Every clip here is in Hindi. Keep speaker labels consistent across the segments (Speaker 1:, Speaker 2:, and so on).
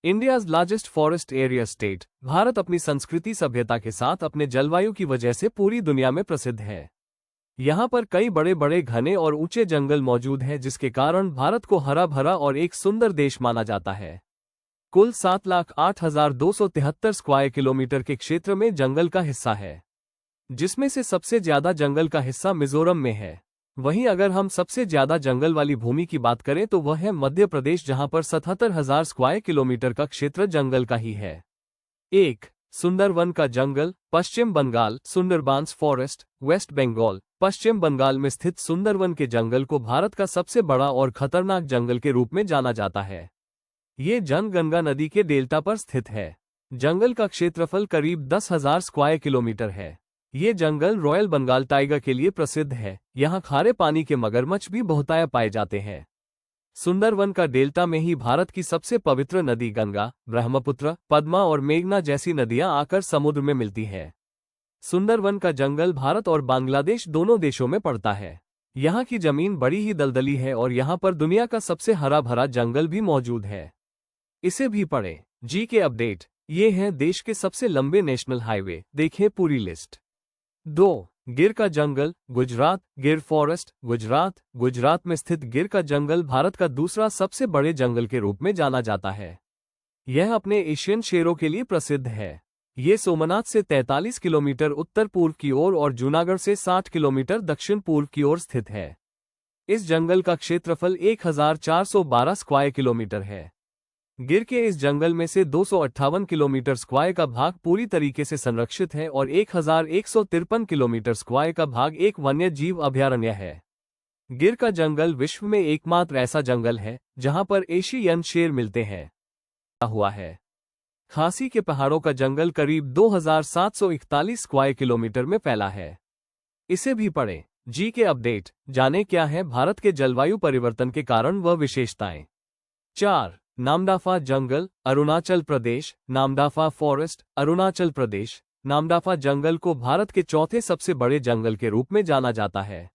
Speaker 1: India's largest forest area state. Bharat अपनी संस्कृति सभ्यता के साथ अपने जलवायु की वजह से पूरी दुनिया में प्रसिद्ध है। यहाँ पर कई बड़े बड़े घने और ऊंचे जंगल मौजूद हैं, जिसके कारण भारत को हरा भरा और एक सुंदर देश माना जाता है। कुल 7,08,273 स्क्वायर किलोमीटर के क्षेत्र में जंगल का हिस्सा है, जिसमें से सबसे ज्यादा जंगल का हिस्सा मिजोरम में है। वहीं अगर हम सबसे ज्यादा जंगल वाली भूमि की बात करें तो वह है मध्य प्रदेश, जहां पर 77,000 स्क्वायर किलोमीटर का क्षेत्र जंगल का ही है। 1. सुंदरवन का जंगल, पश्चिम बंगाल। Sundarbans forest, west Bengal. पश्चिम बंगाल में स्थित सुंदरवन के जंगल को भारत का सबसे बड़ा और खतरनाक जंगल के रूप में जाना जाता है। ये गंगा नदी के डेल्टा पर स्थित है। जंगल का क्षेत्रफल करीब 10,000 स्क्वायर किलोमीटर है। ये जंगल रॉयल बंगाल टाइगर के लिए प्रसिद्ध है। यहाँ खारे पानी के मगरमच्छ भी बहुतायत पाए जाते हैं। सुंदरवन का डेल्टा में ही भारत की सबसे पवित्र नदी गंगा, ब्रह्मपुत्र, पद्मा और मेघना जैसी नदियां आकर समुद्र में मिलती है। सुंदरवन का जंगल भारत और बांग्लादेश दोनों देशों में पड़ता है। यहाँ की जमीन बड़ी ही दलदली है और यहाँ पर दुनिया का सबसे हरा भरा जंगल भी मौजूद है। इसे भी पढ़ें। जी के अपडेट। ये हैं देश के सबसे लंबे नेशनल हाईवे। देखें पूरी लिस्ट। 2. गिर का जंगल, गुजरात। गिर फॉरेस्ट, गुजरात। गुजरात में स्थित गिर का जंगल भारत का दूसरा सबसे बड़े जंगल के रूप में जाना जाता है। यह अपने एशियन शेरों के लिए प्रसिद्ध है। ये सोमनाथ से 43 किलोमीटर उत्तर पूर्व की ओर और जूनागढ़ से 60 किलोमीटर दक्षिण पूर्व की ओर स्थित है। इस जंगल का क्षेत्रफल 1,412 स्क्वायर किलोमीटर है। गिर के इस जंगल में से 258 किलोमीटर स्क्वायर का भाग पूरी तरीके से संरक्षित है और 1,153 किलोमीटर स्क्वायर का भाग एक वन्य जीव अभयारण्य है। गिर का जंगल विश्व में एकमात्र ऐसा जंगल है जहां पर एशियन शेर मिलते हैं। हुआ है। खासी के पहाड़ों का जंगल करीब 2,741 स्क्वायर किलोमीटर में फैला है। इसे भी पढ़ें। जी के अपडेट। जाने क्या है भारत के जलवायु परिवर्तन के कारण व विशेषताएं। 4. नामदाफा जंगल, अरुणाचल प्रदेश। नामदाफा फॉरेस्ट, अरुणाचल प्रदेश। नामदाफा जंगल को भारत के चौथे सबसे बड़े जंगल के रूप में जाना जाता है।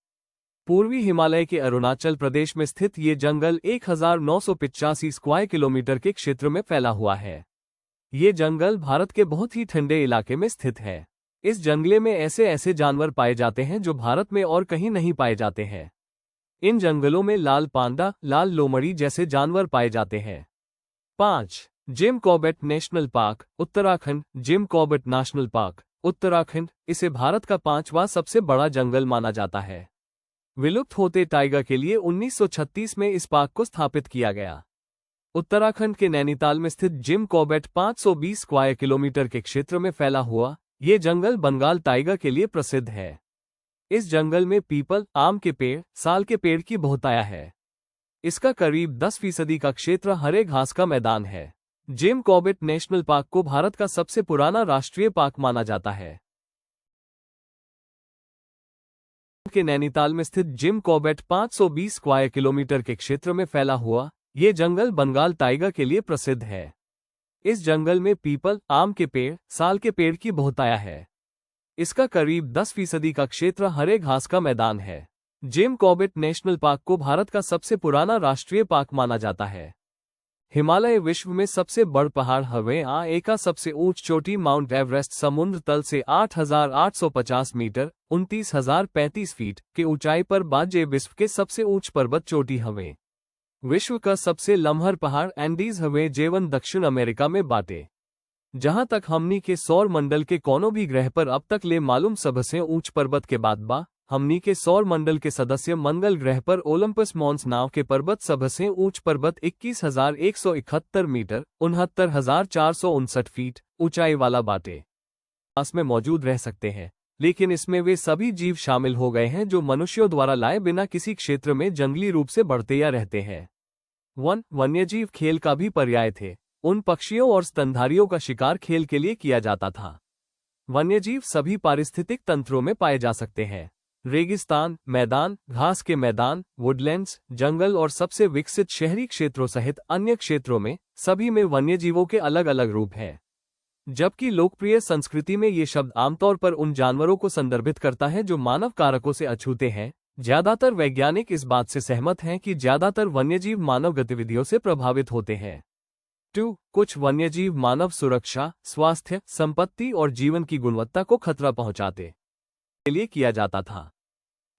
Speaker 1: पूर्वी हिमालय के अरुणाचल प्रदेश में स्थित ये जंगल 1,985 स्क्वायर किलोमीटर के क्षेत्र में फैला हुआ है। ये जंगल भारत के बहुत ही ठंडे इलाके में स्थित है। इस जंगले में ऐसे ऐसे जानवर पाए जाते हैं जो भारत में और कहीं नहीं पाए जाते हैं। इन जंगलों में लाल पांडा, लाल लोमड़ी जैसे जानवर पाए जाते हैं। 5. Jim Corbett national park, Uttarakhand. Jim Corbett national park, Uttarakhand. इसे भारत का 5वां सबसे बड़ा जंगल माना जाता है। विलुप्त होते टाइगर के लिए 1936 में इस पार्क को स्थापित किया गया। उत्तराखंड के नैनीताल में स्थित जिम कॉर्बेट 520 स्क्वायर किलोमीटर के क्षेत्र में फैला हुआ ये जंगल बंगाल टाइगर के लिए प्रसिद्ध है। इस जंगल में पीपल, आम के पेड़, साल के पेड़ की बहुतायत है। इसका करीब 10% का क्षेत्र हरे घास का मैदान है। जिम कॉर्बेट नेशनल पार्क को भारत का सबसे पुराना राष्ट्रीय पार्क माना जाता है। के नैनीताल में स्थित जिम कॉर्बेट 520 स्क्वायर किलोमीटर के क्षेत्र में फैला हुआ ये जंगल बंगाल टाइगर के लिए प्रसिद्ध है। इस जंगल में पीपल, आम के पेड़, साल के पेड़ की बहुतायत है। इसका करीब 10% का क्षेत्र हरे घास का मैदान है। जिम कॉर्बेट नेशनल पार्क को भारत का सबसे पुराना राष्ट्रीय पार्क माना जाता है। हिमालय विश्व में सबसे बड़ पहाड़ हवे का सबसे ऊंच चोटी माउंट एवरेस्ट समुद्र तल से 8,850 मीटर 29,035 फीट के ऊंचाई पर बाजे विश्व के सबसे ऊंच पर्वत चोटी हवे। विश्व का सबसे लम्हर पहाड़ एंडीज हवे जेवन दक्षिण अमेरिका में बाटे। जहां तक हमनी के सौर मंडल के कोनो भी ग्रह पर अब तक ले मालूम सबसे ऊंच पर्वत के बाद बा हमनी के सौर मंडल के सदस्य मंगल ग्रह पर ओलंपस मॉन्स नाव के पर्वत सबसे ऊंच पर्वत 21,171 मीटर 69,459 फीट ऊंचाई वाला बाटे। आस में मौजूद रह सकते हैं, लेकिन इसमें वे सभी जीव शामिल हो गए हैं जो मनुष्यों द्वारा लाए बिना किसी क्षेत्र में जंगली रूप से बढ़ते या रहते हैं। वन्यजीव खेल का भी पर्याय थे। उन पक्षियों और स्तनधारियों का शिकार खेल के लिए किया जाता था। वन्यजीव सभी पारिस्थितिक तंत्रों में पाए जा सकते हैं। रेगिस्तान, मैदान, घास के मैदान, वुडलैंड्स, जंगल और सबसे विकसित शहरी क्षेत्रों सहित अन्य क्षेत्रों में सभी में वन्यजीवों के अलग अलग रूप हैं। जबकि लोकप्रिय संस्कृति में ये शब्द आमतौर पर उन जानवरों को संदर्भित करता है जो मानव कारकों से अछूते हैं। ज्यादातर वैज्ञानिक इस बात से सहमत हैं कि ज्यादातर वन्यजीव मानव गतिविधियों से प्रभावित होते हैं। 2. कुछ वन्यजीव मानव सुरक्षा, स्वास्थ्य, संपत्ति और जीवन की गुणवत्ता को खतरा पहुंचाते के लिए किया जाता था।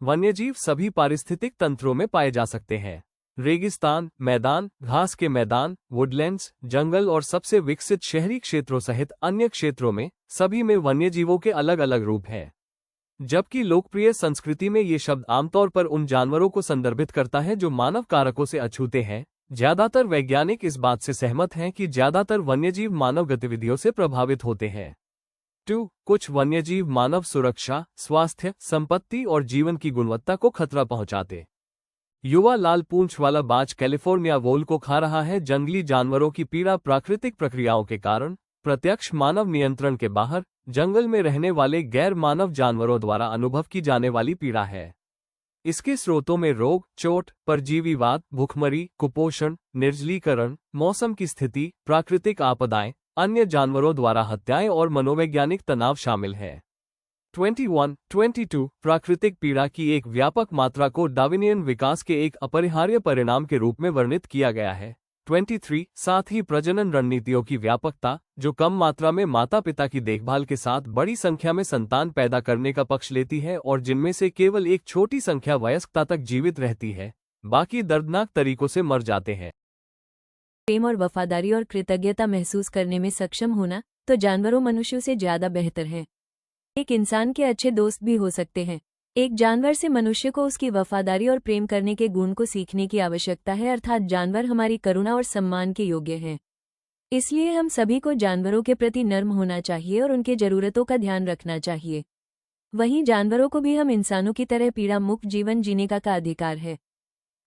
Speaker 1: वन्यजीव सभी पारिस्थितिक तंत्रों में पाए जा सकते हैं। रेगिस्तान, मैदान, घास के मैदान, वुडलैंड्स, जंगल और सबसे विकसित शहरी क्षेत्रों सहित अन्य क्षेत्रों में सभी में वन्यजीवों के अलग अलग रूप हैं। जबकि लोकप्रिय संस्कृति में ये शब्द आमतौर पर उन जानवरों को संदर्भित करता है जो मानव कारकों से अछूते हैं, ज्यादातर वैज्ञानिक इस बात से सहमत हैं कि ज्यादातर वन्यजीव मानव गतिविधियों से प्रभावित होते हैं। 2. कुछ वन्यजीव मानव सुरक्षा, स्वास्थ्य, संपत्ति और जीवन की गुणवत्ता को खतरा पहुंचाते। युवा लाल पूंछ वाला बाज कैलिफोर्निया वोल को खा रहा है। जंगली जानवरों की पीड़ा प्राकृतिक प्रक्रियाओं के कारण, प्रत्यक्ष मानव नियंत्रण के बाहर, जंगल में रहने वाले गैर मानव जानवरों द्वारा अनुभव की जाने वाली पीड़ा है। इसके स्रोतों में रोग, चोट, परजीवीवाद, भूखमरी, कुपोषण, निर्जलीकरण, मौसम की स्थिति, प्राकृतिक आपदाएं, अन्य जानवरों द्वारा हत्याएं और मनोवैज्ञानिक तनाव शामिल है। 22 प्राकृतिक पीड़ा की एक व्यापक मात्रा को डार्विनियन विकास के एक अपरिहार्य परिणाम के रूप में वर्णित किया गया है। 23 साथ ही प्रजनन रणनीतियों की व्यापकता, जो कम मात्रा में माता पिता की देखभाल के साथ बड़ी संख्या में संतान पैदा करने का पक्ष लेती है और जिनमें से केवल एक छोटी संख्या वयस्कता तक जीवित रहती है, बाकी दर्दनाक तरीकों से मर जाते हैं।
Speaker 2: प्रेम और वफादारी और कृतज्ञता महसूस करने में सक्षम होना तो जानवरों मनुष्यों से ज्यादा बेहतर है। एक इंसान के अच्छे दोस्त भी हो सकते हैं। एक जानवर से मनुष्य को उसकी वफादारी और प्रेम करने के गुण को सीखने की आवश्यकता है, अर्थात जानवर हमारी करुणा और सम्मान के योग्य हैं। इसलिए हम सभी को जानवरों के प्रति नर्म होना चाहिए और उनके जरूरतों का ध्यान रखना चाहिए। वहीं जानवरों को भी हम इंसानों की तरह पीड़ा मुक्त जीवन जीने का अधिकार है।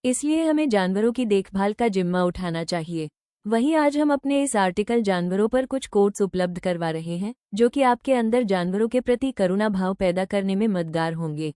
Speaker 2: इसलिए हमें जानवरों की देखभाल का जिम्मा उठाना चाहिए। वहीं आज हम अपने इस आर्टिकल जानवरों पर कुछ कोट्स उपलब्ध करवा रहे हैं, जो कि आपके अंदर जानवरों के प्रति करुणा भाव पैदा करने में मददगार होंगे।